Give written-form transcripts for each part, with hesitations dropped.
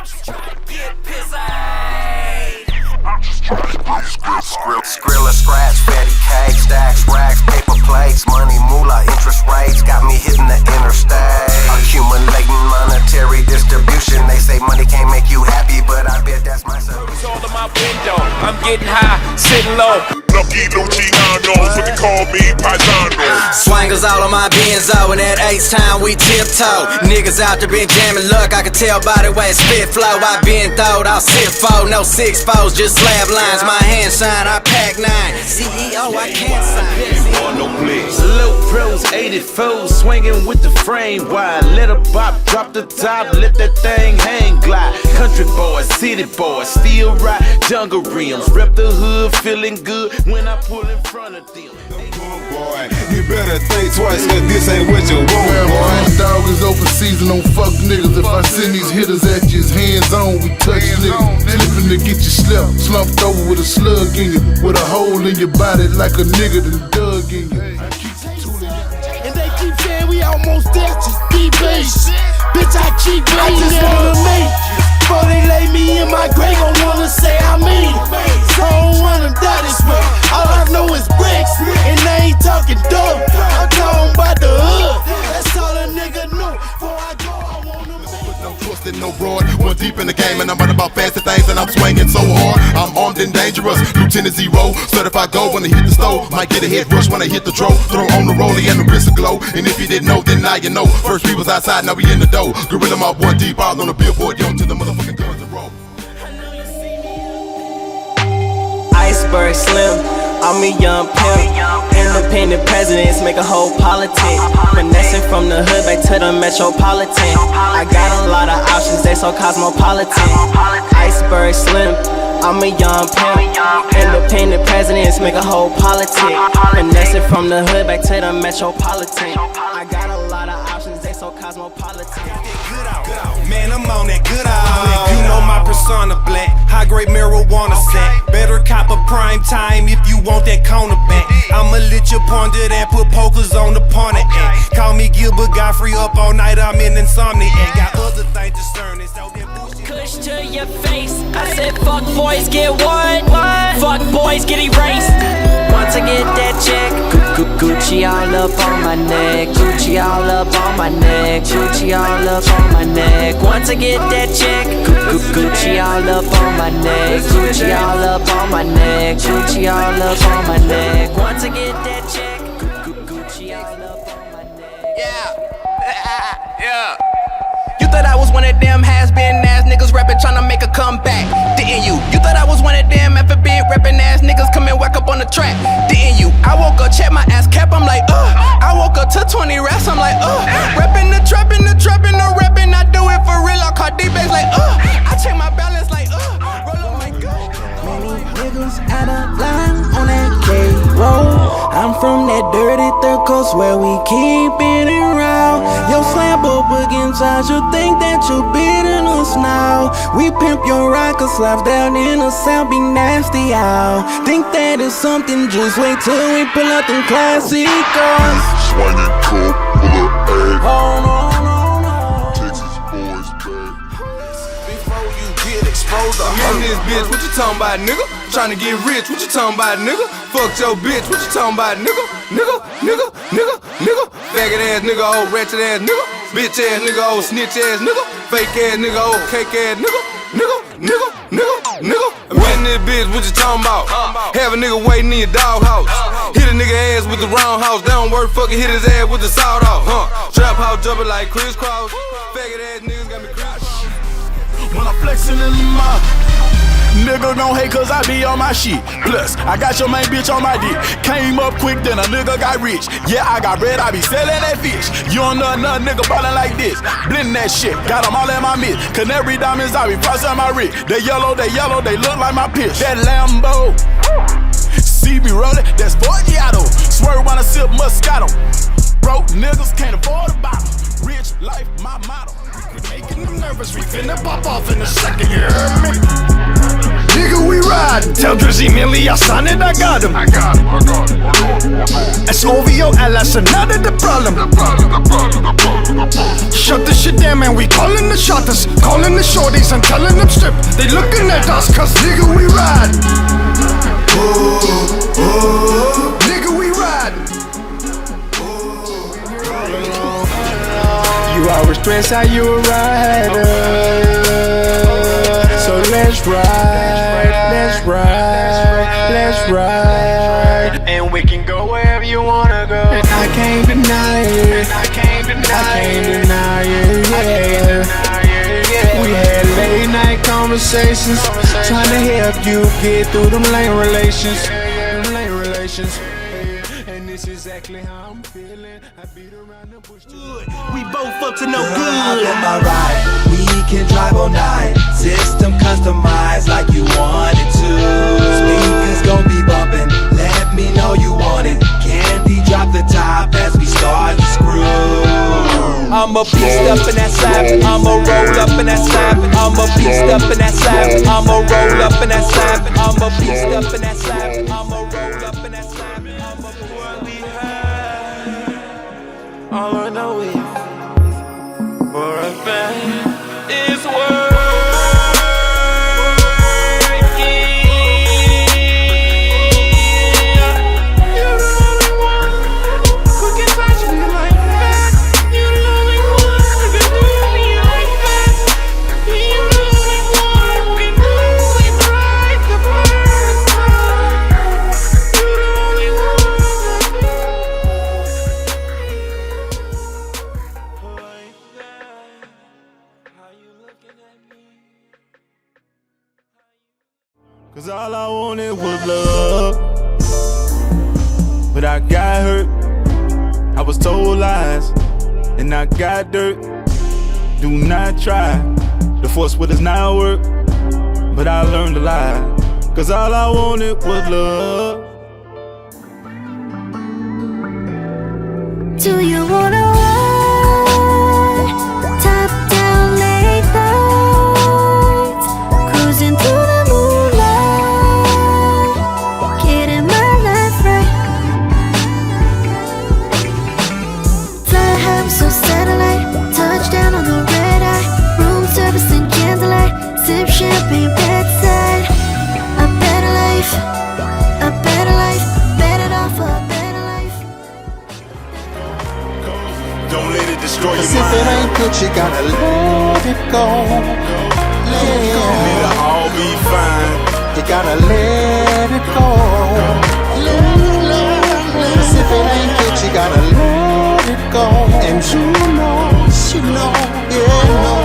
I'm just trying to get pissed. Skrilla scratch, fatty cake, stacks, racks, paper plates, money, moolah, interest rates, got me hitting the interstate. Accumulating monetary distribution. They say money can't make you happy, but I bet that's my solution. It's all in my window. I'm getting high, sitting low. Lucky Luciano's what they call me, Paisano. Swangles all on my Benzo, and at H-Town we tiptoe. Niggas out there been jamming luck, I can tell by the way it spit flow. I been throwed, I'll sit foe, no 6-4s, just slab lines. My hand shine, I pack 9. CEO, I can't sign. No place. Low pros, 84, swinging with the frame wide. Let a bop, drop the top, let that thing hang glide. Country boy, city boy, still ride jungle rims. Rep the hood, feeling good when I pull in front of them. Boy, you better think twice, cause this ain't what you want, boy. My dog is open season on fuck niggas. If I send these hitters at you, it's hands on, we touch niggas. Flipping to get you slept, slumped over with a slug in you, with a hole in your body like a nigga done dug in you. And they keep saying we almost there, just be patient. Bitch, I keep waiting. I just wanna make before they lay me in my grave, gon' wanna say I made it. So I don't wanna die this way. All I know is bricks, and they ain't talking dope. I'm talking about the hood. That's all a nigga know. Before I go, I wanna make No twisted, no broad. One deep in the game, and I'm running about faster things, and I'm swinging so hard. I'm armed and dangerous. Lieutenant Zero, certified gold when I hit the stove. Might get a head rush when I hit the throw. Throw on the rollie and the wrist of glow. And if you didn't know, then now you know. First we was outside, now we in the door. Gorilla Mob 1 deep, all on the billboard. Yo, to the motherfucking guns and roll. Iceberg Slim, I'm a young pimp. Independent presidents make a whole politic. Finessing from the hood back to the metropolitan. I got a lot of options, they so cosmopolitan. Iceberg Slim, I'm a young pimp. Independent presidents make a whole politic. Finessing from the hood back to the metropolitan. I got a lot of options, they so cosmopolitan. Man, I'm on that good out. You know my persona black. High grade marijuana sack. Better cop a prime time if you want that corner back. I'ma let you ponder that, put pokers on the partner act. Call me Gilbert Godfrey, up all night, I'm in insomniac. Got other things discerning, so that bullshit. Kush to your face. I said fuck boys get what? Fuck boys get erased. Want to get that check? Gucci all up on my neck. Gucci all up on my neck. Gucci all up on my neck. Want to get that check? Gucci all up on my neck. Gucci all up on my neck. Gucci all up on my neck. Want to get that check? Gucci all up on my neck. Yeah. You thought I was one of them has-been ass niggas rapping tryna make a comeback, didn't you? You thought I was one of them FB rapping ass niggas come and whack up on the track, didn't you? I woke up, check my ass cap, I'm like, I woke up to 20 racks, I'm like, rapping the trap, in the rapping, I do it for real, I call D-Bags like, I check my balance like, roll up my gun. many niggas out of line on that K-roll. I'm from that dirty third coast where we keep it around. Your slam up against us, you think that you beating us now. We pimp your rockers, life down in the south, be nasty out. Think that is something, just wait till we pull out them classic cars. Swinging coke, pull up egg. Oh no, no, no. Texas boys back. Before you get exposed, I'm in this bitch, what you talking about, nigga? Tryna get rich, what you talking about, nigga? Fuck your bitch, what you talking about, nigga? Nigga. Faggot ass nigga, old ratchet ass nigga. Bitch ass nigga, old snitch ass nigga. Fake ass nigga, old cake ass nigga. Nigga. I'm in this bitch, what you talking about? Have a nigga waiting in your doghouse. Hit a nigga ass with the roundhouse. Down work, fucking hit his ass with the sawed off. Trap house jumping like crisscross. Faggot ass niggas got me crisscross. When I'm flexing in my nigga don't hate cause I be on my shit. Plus, I got your main bitch on my dick. Came up quick, then a nigga got rich. Yeah, I got bread, I be selling that fish. You don't know another nigga ballin' like this. Blending that shit, got them all in my mid. Canary diamonds, I be processing my rig. They yellow, they look like my pitch. That Lambo, see me rollin', that's Forgiato. Swerve when I sip Moscato. Broke niggas can't afford a bottle. Rich life, my motto. Making them nervous, we finna pop off in a second, you heard me? nigga, we riding. Tell Drizzy Millie I signed it, I got him. That's OVO, LS, another the problem. Shut this shit down, man, we calling the shotters. Calling the shorties and telling them strip. They looking at us, cause nigga, we riding. Nigga, we riding. You always stress how you a rider. So let's ride, let's ride, let's ride. And we can go wherever you wanna go. And I can't deny it, I can't deny it, yeah. We had late night conversations, trying to help you get through them lame relations. And this is exactly how I'm feeling. I beat around the bush. We both up to no good. Hop in my ride, we can drive all night. System customized like you wanted to. Speakers gon' be bumping, let me know you want it. Candy drop the top as we start to screw. I'm a beast up in that slab, I'ma roll up in that slab. I'm a beast up in that slab, I'ma roll up in that slab. I'm a beast up in that slab, I'ma roll up in that slab. All I know is for a fact is working. You're the only one who can touch me like that. You're the only one who can do me like that. You're the only one who can do it right the first time. You're the only one like that. Cause all I wanted was love, but I got hurt. I was told lies, and I got dirt. Do not try to force what does not work, but I learned to lie. Cause all I wanted was love. Do you wanna ride? Top down late nights, cruising through the moonlight, getting my life right. Fly high, so satellite, touchdown on the red eye, room service and candlelight, sip champagne bedside. A better life, better off a better life. Don't let it destroy your Cause if it mind. ain't good, you gotta let it go. It'll all be fine. You gotta let it go. Cause if it ain't good, you gotta let it go. And you know, yeah, no.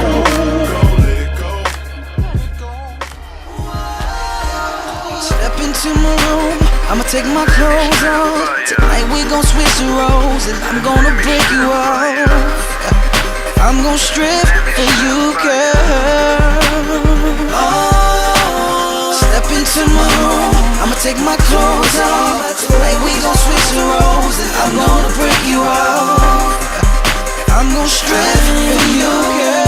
Step into my room, I'ma take my clothes off. Tonight we gon' switch the roles, and I'm gonna break you off. I'm gon' strip for you, girl. Oh, step into my room, I'ma take my clothes off. Tonight we gon' switch the roles, and I'm gonna break you off. I'm gon' strip for you, girl.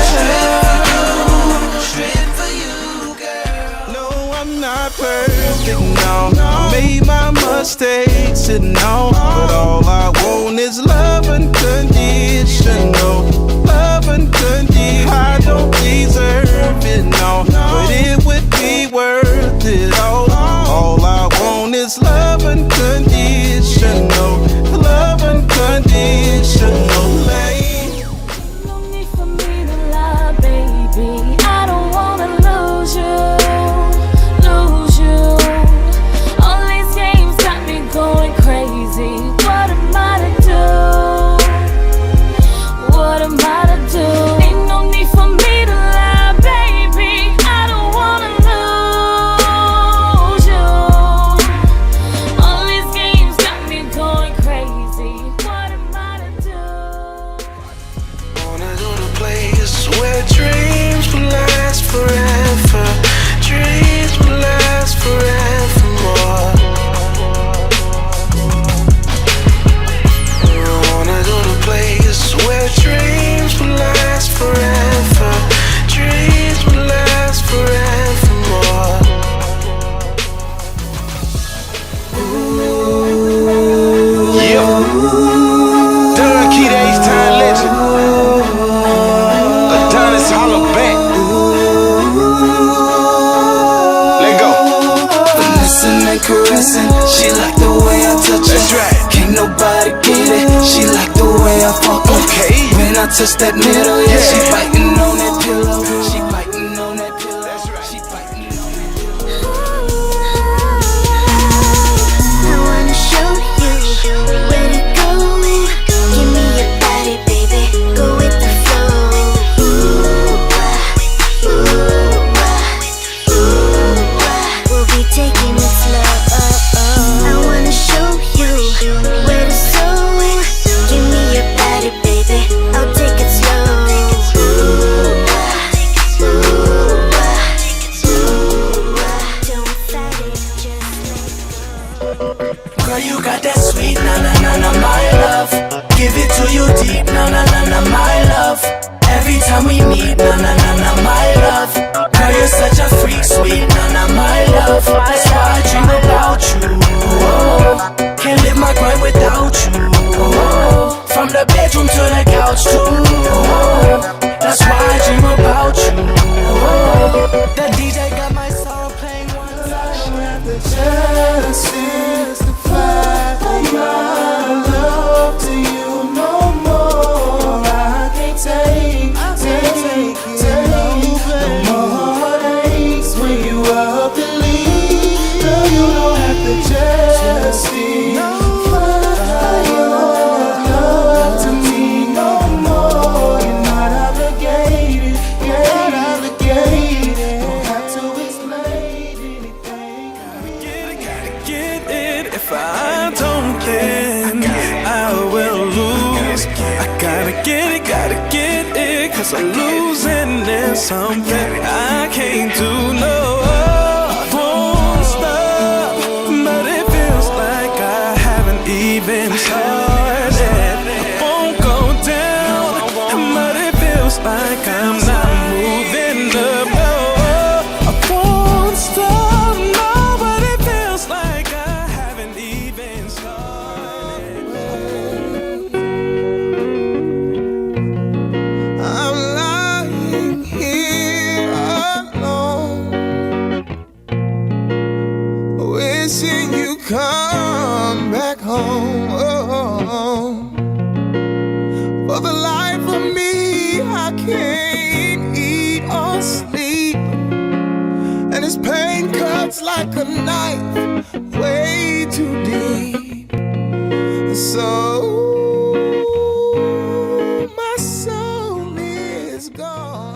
Strip for you, girl. No, I'm not perfect, no. I made my mistakes, and no. But all I want is love unconditional. Love unconditional. I don't deserve it, no. But it would be worth it all. All I want is love unconditional. Love unconditional. No need for me to lie, baby. I don't wanna lose you. All these games got me going crazy. caressing. She like the way I touch her. Can't nobody get it. She like the way I fuck her. When I touch that middle, yeah, she biting on that pillow. She biting on that pillow. She biting on that pillow. I wanna show you where to go. Give me your body, baby. Go with the flow. We'll be taking it slow. I wanna show you where to sow. Give me your body, baby. I'll take it slow. Don't fight it, just Girl, you got that sweet na-na-na-na, my love. Give it to you deep, na-na-na-na, my love. Every time we meet, na-na-na-na, my love. Girl, you're such a freak, sweet, na-na, my love. That's why I dream about you. Can't live my grind without you. From the bedroom to the couch too. That's why I dream about you. The DJ got my song playing one time. The chances to fight my love to you no more. I can't take it. No more heartaches when you up and leave. Girl, you don't have to just be fight your love to me no more. You're not obligated. Don't have to explain anything. Get it. If I don't, then I will lose. I gotta get it, 'cause I'm losing. There's something I can't do, no. I won't stop, but it feels like I haven't even started. I won't go down, but it feels like I'm not moving up. I won't stop, no, but it feels like I haven't even started. I'm lying here alone, wishing you come back home. For the life of me, I can't eat or sleep, and this pain cuts like a knife, way too deep. So my soul is gone.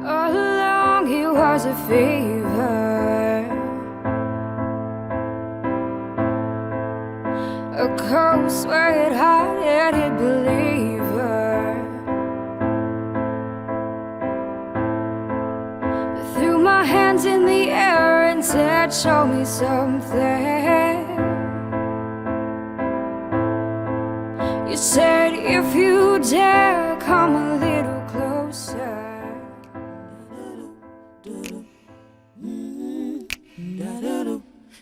All along he was a fever, a cold sweat hot-headed believer. Threw my hands in the air and said, show me something. You said, if you dare, come a little closer.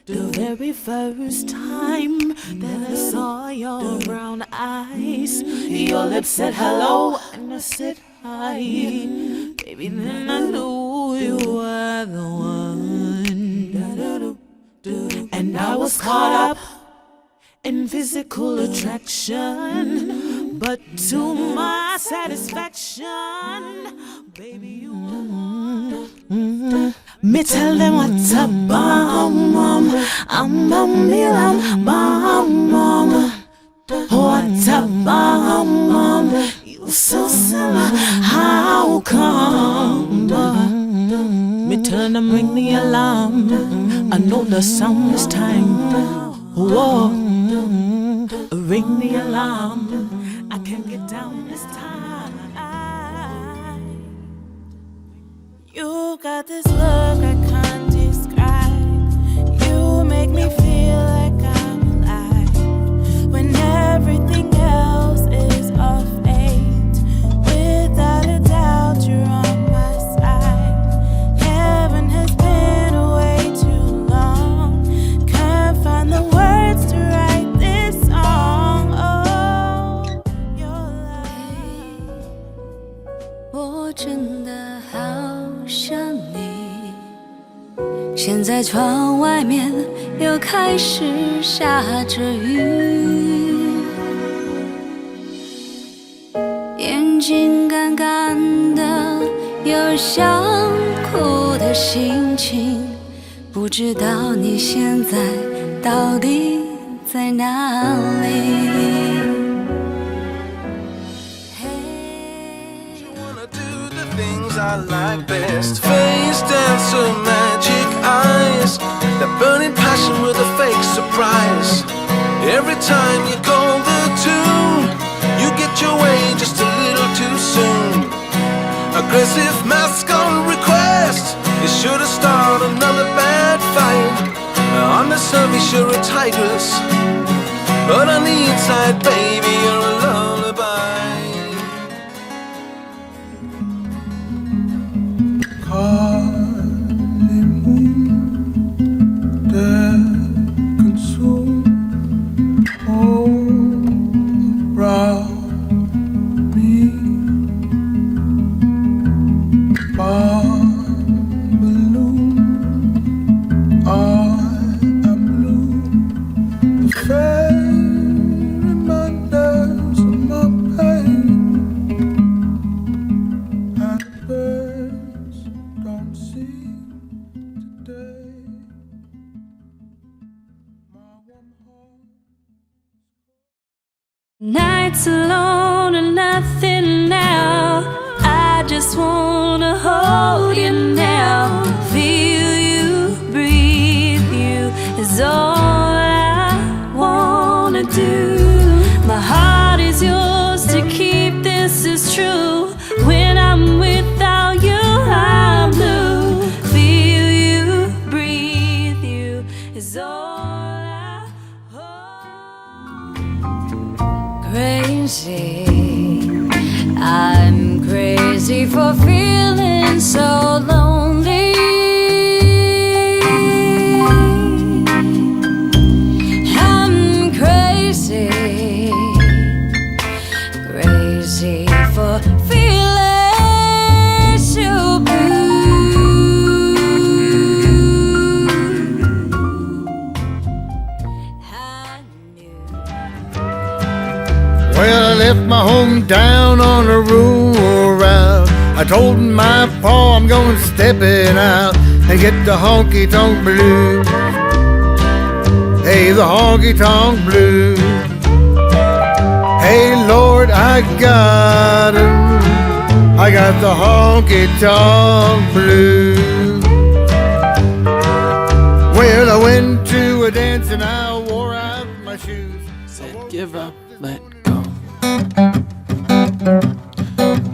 The very first time that I saw your brown eyes, your lips said hello and I said hi. Baby, then I knew you were the one. And I was caught up in physical attraction, but to my satisfaction, baby, you me tell them what's a bomb. I'm a million bomb. What a bomb. You so silly. How come? Me tell them ring the alarm. I know the sound is time. Whoa. Ring the alarm, I can't get down this time. You got this look I can't describe. You make me feel like I'm alive when everything else is off 8. Without a doubt, you're on my side. Heaven has been away too long. Can't find the words to write this song. Oh, your love. 我真的好想你。现在窗外面又开始下着雨，眼睛干干的，有想哭的心情。不知道你现在到底在哪里？ Things I like best. Face dancer, magic eyes, that burning passion with a fake surprise. Every time you call the tune, you get your way just a little too soon. Aggressive mask on request, you should have started another bad fight. On the surface you're a tigress, but on the inside, baby, you're a lullaby. Nights alone and nothing now. I just wanna hold you now. Feel you, breathe you is all I wanna do. My heart is yours to keep, this is true. When I'm without you, I'm blue. Feel you, breathe you is all I crazy. I'm crazy for feeling so lonely. I'm crazy, crazy for feeling so blue. Well, I left my hometown on a rural route. I told my pa I'm going stepping out and get the honky-tonk blues. Hey, the honky-tonk blues. Hey, Lord, I got 'em. I got the honky-tonk blues. Well, I went to a dance and I wore out my shoes. Said give up, let go.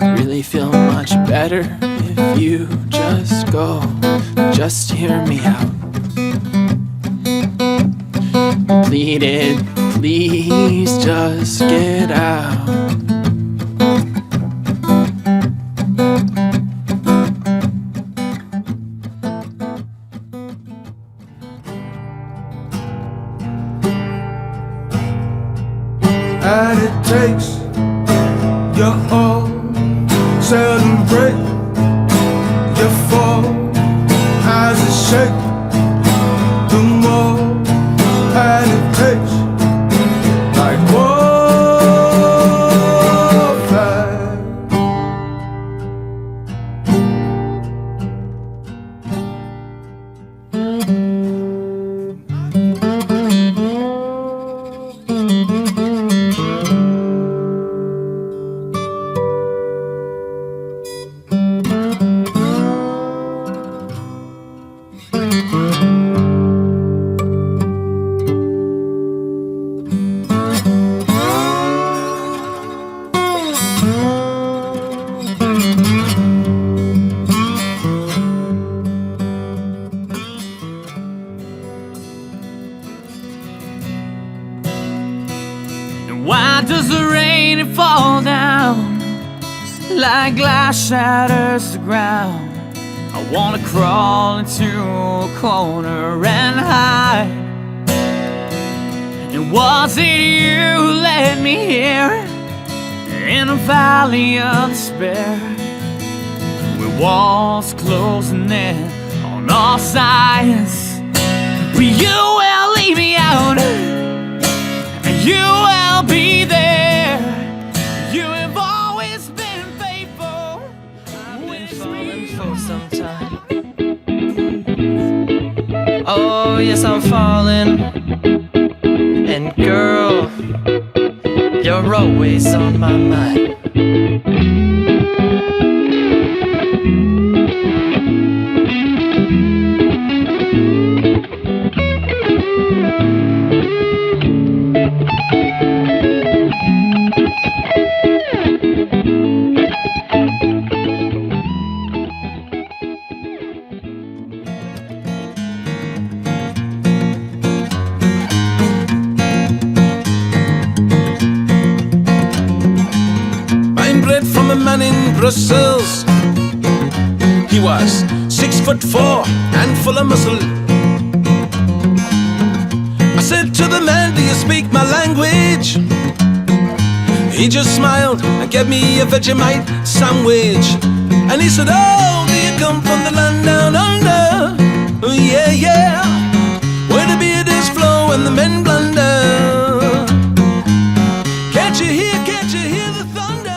Really feel much better if you just go. Just hear me out. Pleaded, please just get out. And it takes your all, celebrate your fall as it shake the more. And it takes like warfare. Why does the rain fall down like glass shatters the ground? I wanna crawl into a corner and hide. And was it you who led me here in a valley of despair, with walls closing in on all sides? But you will leave me out, and you will be there. You have always been faithful. I've been falling for some time. Oh yes, I'm falling. And girl, you're always on my mind. Brussels. He was 6'4" and full of muscle. I said to the man, do you speak my language? He just smiled and gave me a Vegemite sandwich. And he said, oh, do you come from the land down under? Oh, yeah, yeah, where the beard is flow and the men blunder. Can't you hear the thunder?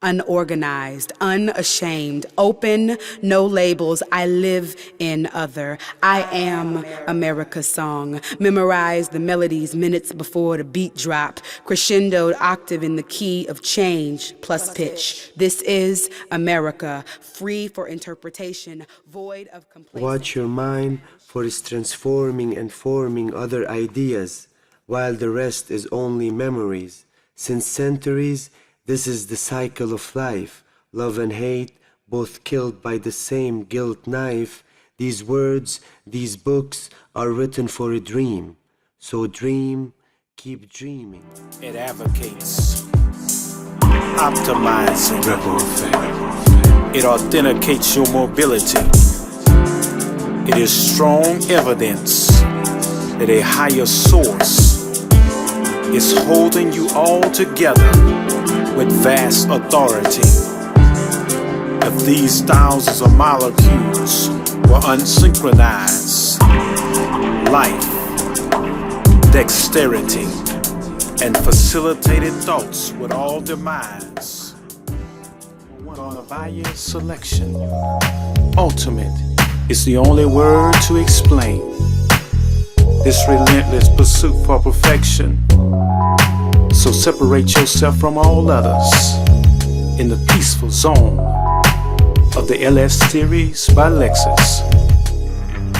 Unorganized, unashamed, open, no labels. I live in other. I am America's song. Memorize the melodies minutes before the beat drop. Crescendoed octave in the key of change plus pitch. This is America, free for interpretation, void of complacency. Watch your mind, for it's transforming and forming other ideas, while the rest is only memories. Since centuries, this is the cycle of life, love and hate, both killed by the same guilt knife. These words, these books are written for a dream. So dream, keep dreaming. It advocates optimizing ripple effect. It authenticates your mobility. It is strong evidence that a higher source is holding you all together with vast authority. If these thousands of molecules were unsynchronized, life, dexterity, and facilitated thoughts with all their minds. On a biased selection. Ultimate is the only word to explain this relentless pursuit for perfection. So separate yourself from all others in the peaceful zone of the LS series by Lexus.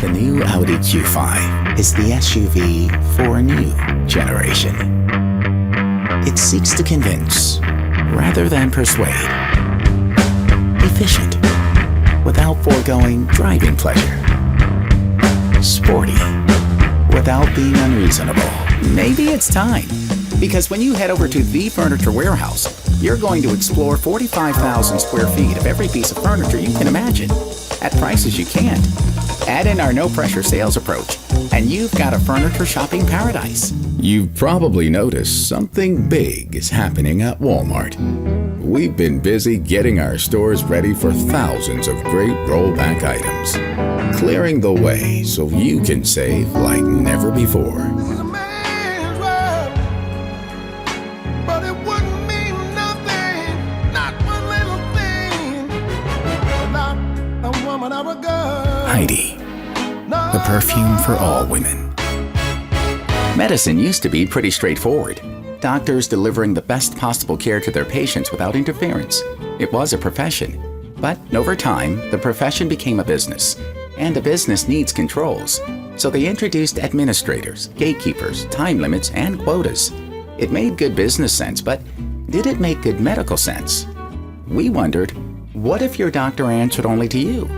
The new Audi Q5 is the SUV for a new generation. It seeks to convince rather than persuade. Efficient without foregoing driving pleasure. Sporty without being unreasonable. Maybe it's time, because when you head over to The Furniture Warehouse, you're going to explore 45,000 square feet of every piece of furniture you can imagine at prices you can't. Add in our no-pressure sales approach, and you've got a furniture shopping paradise. You've probably noticed something big is happening at Walmart. We've been busy getting our stores ready for thousands of great rollback items, clearing the way so you can save like never before. But it wouldn't mean nothing, not one little thing, without a woman or a girl. Heidi, the perfume for all women. Medicine used to be pretty straightforward. Doctors delivering the best possible care to their patients without interference. It was a profession. But over time, the profession became a business. And a business needs controls. So they introduced administrators, gatekeepers, time limits, and quotas. It made good business sense, but did it make good medical sense? We wondered, what if your doctor answered only to you?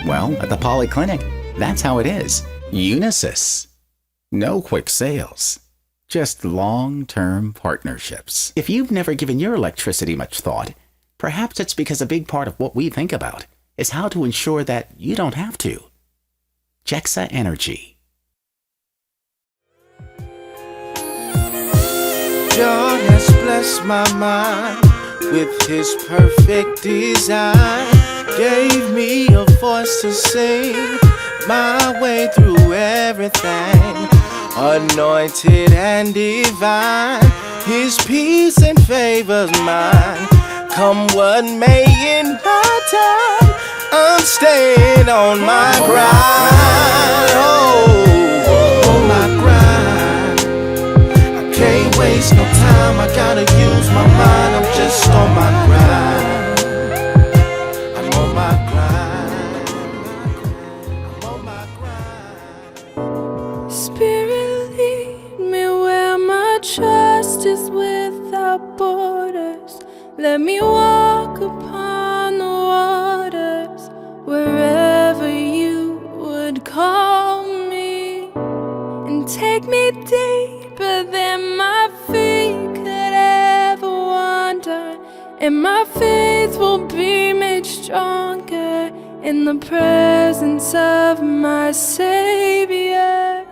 Well, at the Polyclinic, that's how it is. Unisys. No quick sales. Just long-term partnerships. If you've never given your electricity much thought, perhaps it's because a big part of what we think about is how to ensure that you don't have to. Jexa Energy. God has blessed my mind with his perfect design. Gave me a voice to sing my way through everything. Anointed and divine, his peace and favors mine. Come what may in my time, I'm staying on my grind. On my grind. I can't waste no time, I gotta use my mind. I'm just on my grind. I'm on my grind. I'm on my grind. Spirit, lead me where my trust is without borders. Let me walk upon the waters wherever you would call me, and take me deeper than my feet could ever wander, and my faith will be made stronger in the presence of my Savior.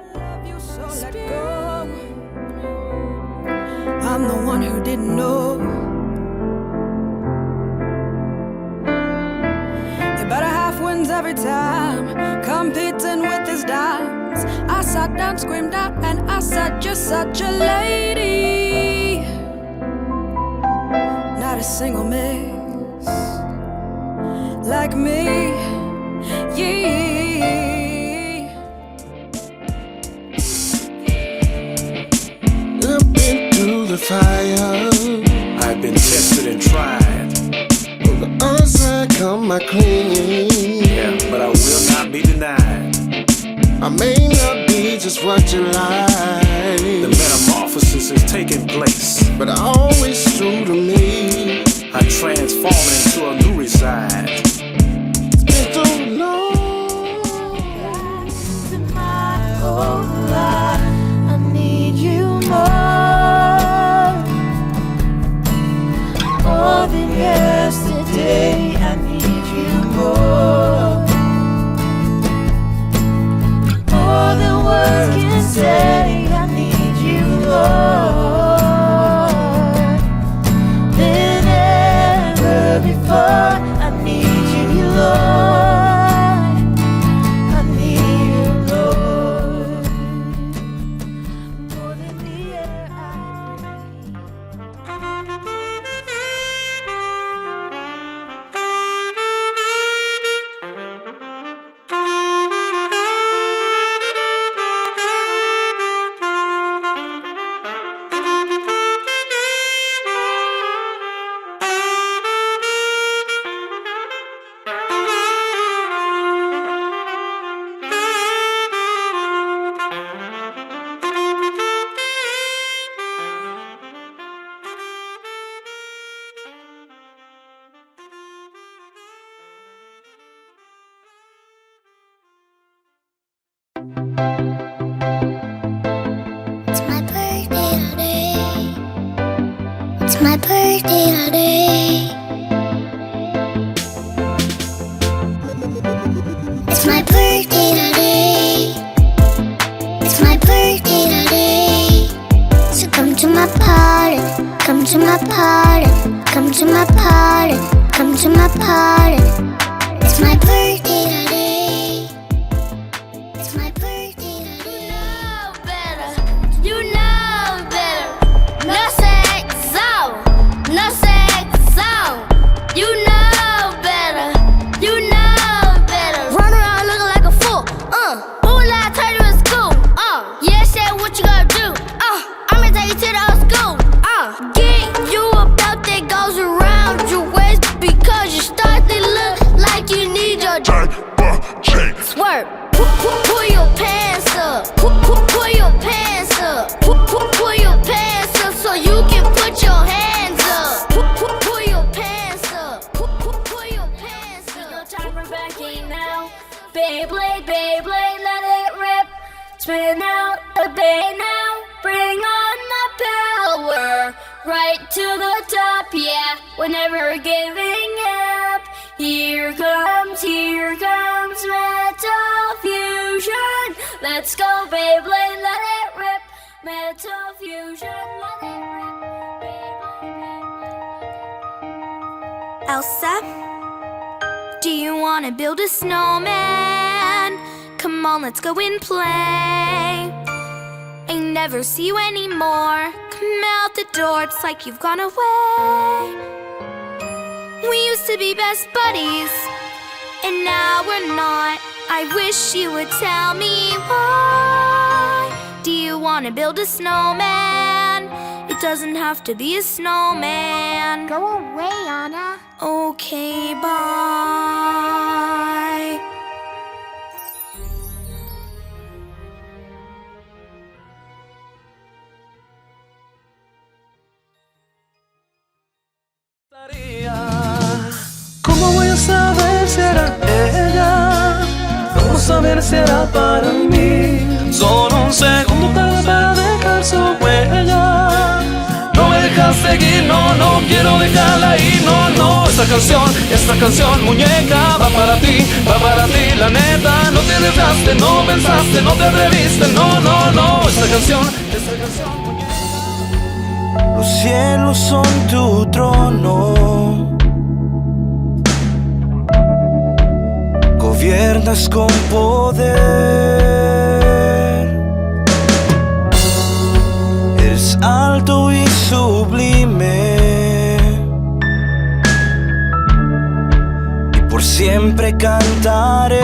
Let go. I'm the one who didn't know. You better have wins every time, competing with his dimes. I sat down, screamed out, and I said, you're such a lady. Not a single miss like me. Yeah. I've been through the fire. I've been tested and tried. On the other side come my clean. Yeah, but I will not be denied. I may not be just what you like. The metamorphosis is taking place, but always true to me. I transform into a new reside. It's been too long. I need you more than yesterday. I need you more than words can say. I need you more than ever before. I need you, Lord. I need you, Lord. It's my birthday today. It's my birthday today. It's my birthday today. It's my birthday today. So come to my party, come to my party, come to my party, come to my party. It's my birthday today. It's my birthday today. You know better. No sex zone. No sex zone. You know better. You know better. Run around looking like a fool. Ooh, I tell you in school. Yeah, say what you gonna do. I'ma take you to the old school. Get you a belt that goes around your waist because you start to look like you need your swerve. Pull your pants up. Pull your pants up. Pull your pants up so you can put your hands up. Pull your pants up. Pull your pants up. No time for backing now. Beyblade, Beyblade, let it rip. Spin out the bay now. Bring on the power. Right to the top, yeah. We're never giving up. Here comes Metal Fusion. Let's go, Beyblade, let it rip. Metal Fusion, let it rip. Elsa, do you wanna build a snowman? Come on, let's go and play. I never see you anymore. Come out the door, it's like you've gone away. We used to be best buddies, and now we're not. I wish you would tell me why. Do you wanna build a snowman? It doesn't have to be a snowman. Go away, Anna. Okay, bye. ¿Cómo voy a saber si era ella? ¿Cómo saber si era para mí? Solo un segundo para dejar su huella. No me dejas seguir, no quiero dejarla ir, no. Esta canción, muñeca, va para ti, la neta. No te arriesgaste, no pensaste, no te atreviste, no. Esta canción, muñeca. Los cielos son tu trono. Gobiernas con poder. Eres alto y sublime. Y por siempre cantaré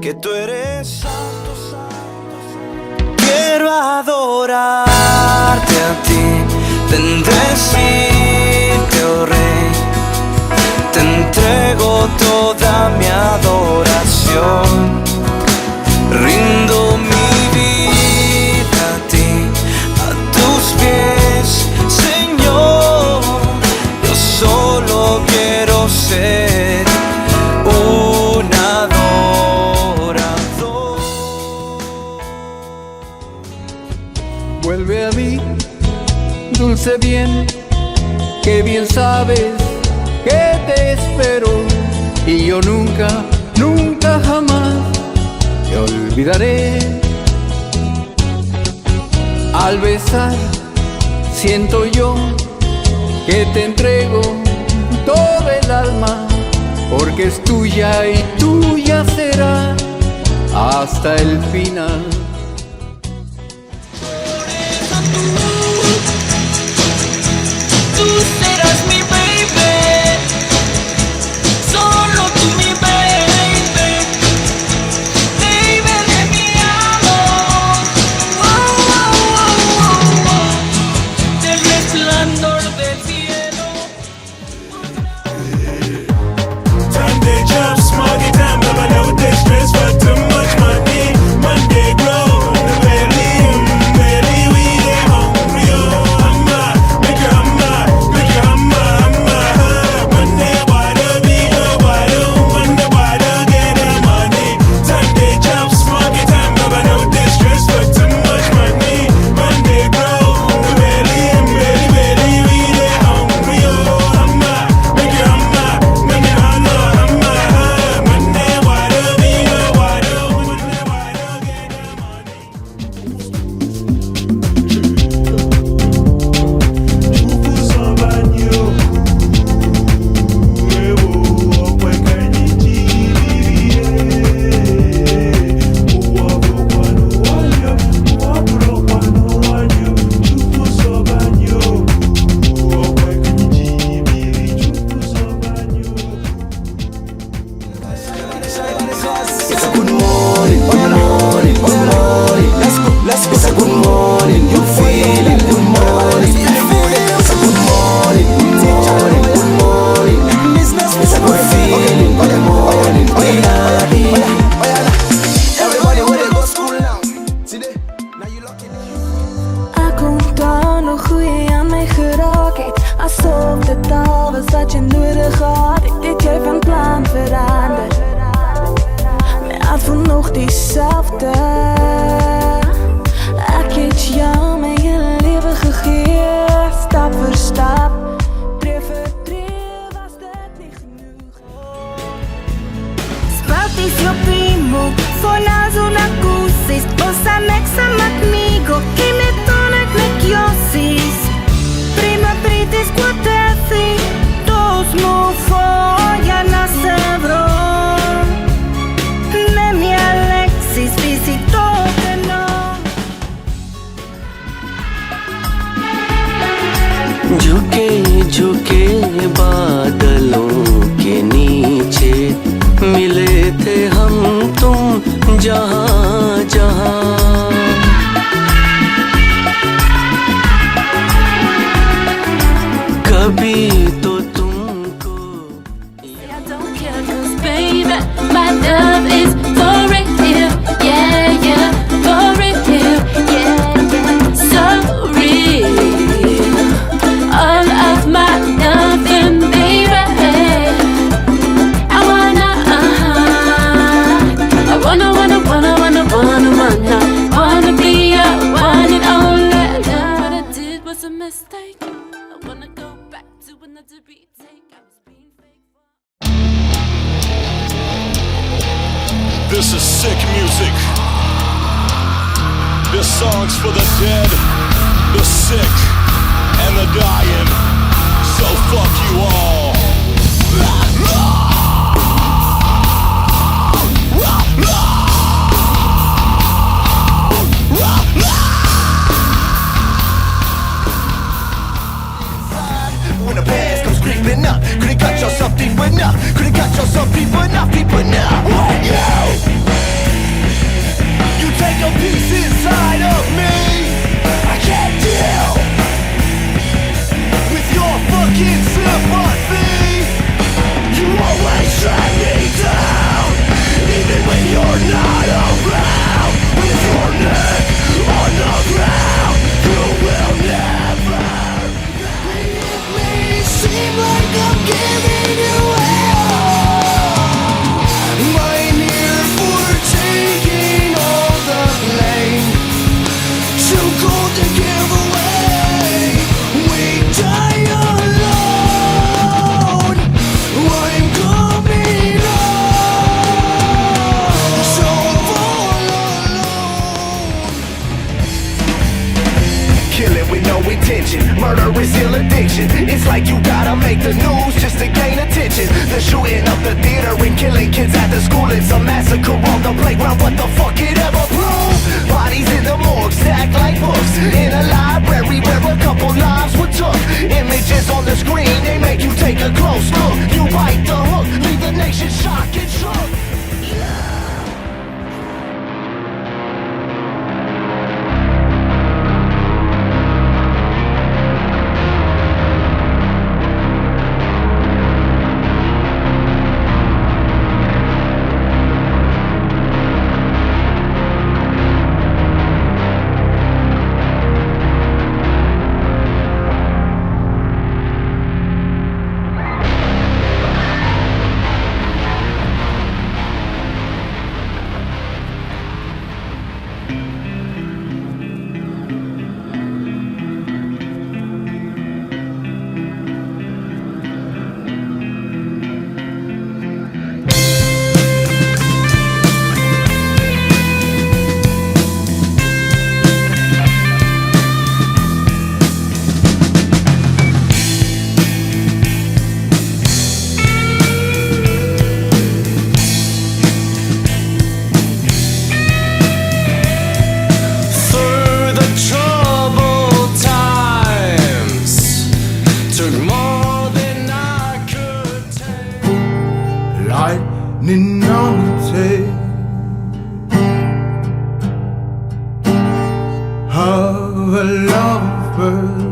que tú eres santo, santo, santo. Quiero adorarte a ti, bendecirte, oh Rey. Te entrego toda mi adoración. Rindo mi vida a ti, a tus pies, Señor. Yo solo quiero ser un adorador. Vuelve a mí, dulce bien, que bien sabes que te espero, y yo nunca jamás te olvidaré. Al besar siento yo que te entrego todo el alma, porque es tuya y tuya será hasta el final. Tú serás mi baby, solo tú mi baby, baby de mi amor, del resplandor del cielo. Time to jump, smog it down, but I know they stress for too much money. Monday grow, barely we get home. Asof dit al was wat je nodig had. Ik dit jij van plan veranderd. Maar het voelt nog diezelfde. Ik het jou mijn hele leven gegeven. Stap voor stap. Tree voor tree was dit niet genoeg. Spaltis yo primo, sonas una cusis. Osa mexa macmigo, y me tonek me kiosis. Prima pritis quatesi, dos mo foia na sevro. Ne mi Alexis visito que no. झुके झुके बादलों के नीचे मिले थे हम तुम जहाँ जहाँ कभी तो तुमको I don't care 'cause baby, my love is for real. Yeah, yeah, for real. Yeah, yeah, so real. All of my nothing, baby. I wanna be your one and only. What I did was a mistake. I wanna go back to another retake. I was being fake. This is sick music. This song's for the dead, the sick, and the dying. So fuck you all. When the past comes creeping up, could it cut yourself deep enough? Could it cut yourself deep enough, deep enough? When you take a piece inside of me, I can't deal with your fucking sympathy. You always drag me down, even when you're not around. With your neck on the ground, you will never seem like I'm giving you hell. Mine here for taking all the blame. Too cold to give away. We die alone. I'm coming on. So fall alone. Killing with no intention. Murder is ill addiction. It's like you gotta make the news just to gain attention. The shooting up the theater and killing kids at the school. It's a massacre on the playground. What the fuck it ever proved? Bodies in the morgue stacked like books. In a library where a couple lives were took. Images on the screen, they make you take a close look. You bite the hook, leave the nation shocked and shook. lightning on the tail of a lovebird.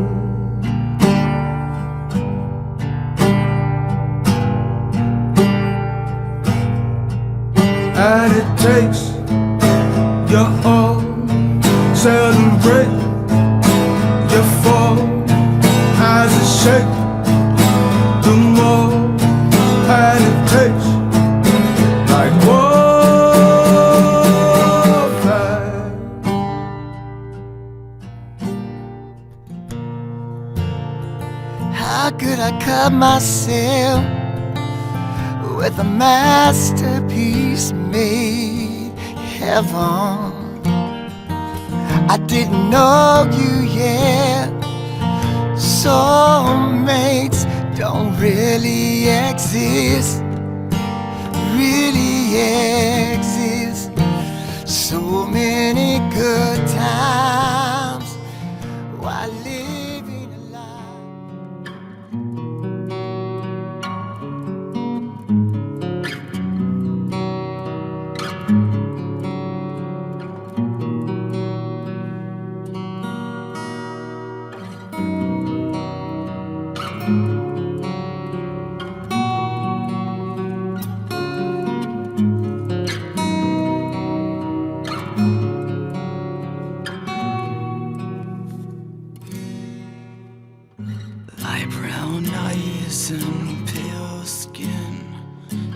And it takes your all, celebrate your fall as a shake. could I cut myself with a masterpiece made heaven? I didn't know you yet. Soulmates don't really exist, really exist. So many good times while living a life. Light brown eyes and pale skin.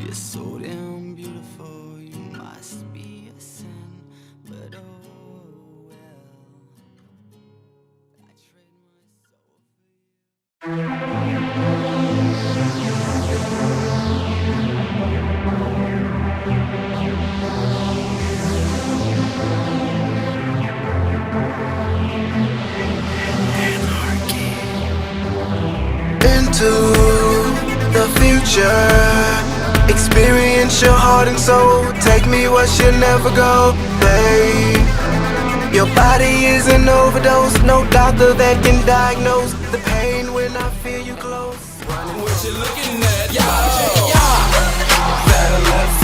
You're so damn beautiful, you must be a sin. But oh well, I trade into the future. Experience your heart and soul. Take me where she'll never go, babe. Your body is an overdose. No doctor that can diagnose the pain when I feel you close. What you looking at? Yeah. Better left